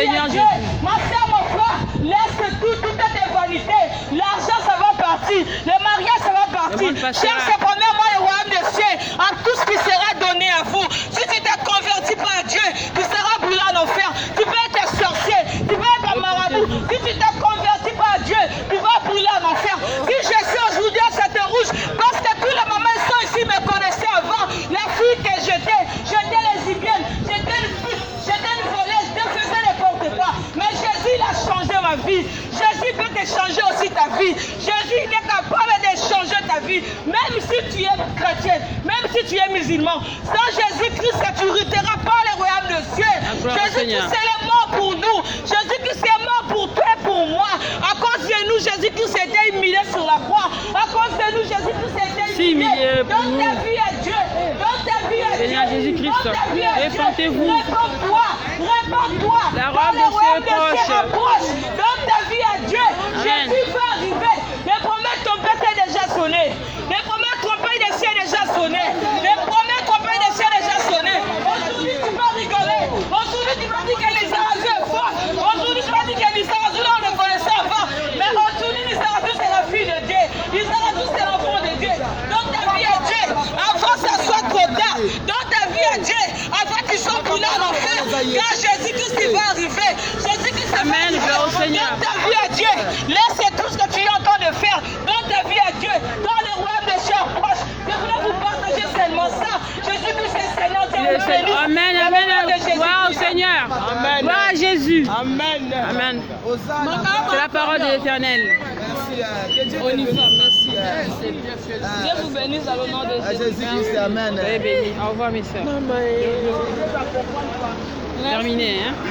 Seigneur Jésus. Ma soeur, mon frère, laisse tout est vanité. L'argent, ça va partir. Le mariage, ça va partir. Cherche premièrement le royaume des cieux, à tout ce qui sera donné à vous. Si tu t'es converti par Dieu, tu seras brûlé en enfer. Tu peux être sorcier, tu peux être un marabout. Si tu t'es converti par Dieu, tu vas brûler en enfer. Si je suis aujourd'hui à cette rouge, parce que tous les mamans sont ici me connaissaient avant, la fille que j'étais lesbienne, j'étais une fille, j'étais une voleuse, je faisais n'importe quoi. Mais Jésus, il a changé ma vie. Jésus peut te changer aussi ta vie. Jésus, il est capable de changer ta vie. Même si tu es chrétien, même si tu es musulman, sans Jésus-Christ, tu n'hériteras pas le royaume de Dieu. Jésus-Christ est mort pour nous. Jésus-Christ est mort pour toi et pour moi. À cause de nous, Jésus-Christ a été humilié sur la croix. À cause de nous, Jésus-Christ a été humilié. Donne ta vie à Dieu. Donne ta vie à Dieu. Seigneur Jésus-Christ, répentez-vous. Répands-toi. Répands-toi. La robe de ses proches. Donne ta vie à Dieu. Amen. Jésus va arriver. Les promesses trompées est déjà sonné. Les promesses trompées de ciel déjà sonné. Les promesses trompées de ciel déjà sonné. Aujourd'hui, tu vas rigoler. Aujourd'hui, tu vas dire que les Sarrasins est fort. Aujourd'hui, tu vas dire que les Sarrasins, on les connaissait avant. Mais aujourd'hui, les Sarrasins, c'est la fille de Dieu. Les Sarrasins, c'est l'enfant de Dieu. Donne ta vie à Dieu. Avant que ça soit trop tard. Donne ta vie à Dieu. Avant qu'ils soient brûlés en enfer. Car Jésus-Christ va arriver. Jésus-Christ va arriver. Donne ta vie à Dieu. Laisse tout ce que tu es en train de faire. Donne ta vie à Dieu. Dans le royaume des cieux proches. Je voulais vous partager seulement ça. Jésus-Christ est Seigneur. Amen, amen. Gloire au Seigneur. Amen. Gloire à Jésus. Amen. Amen. C'est la parole de l'Éternel. Merci. Dieu vous bénisse à l'honneur de Jésus. Jésus-Christ, amen. Soyez bénis. Au revoir mes soeurs. Terminé, hein.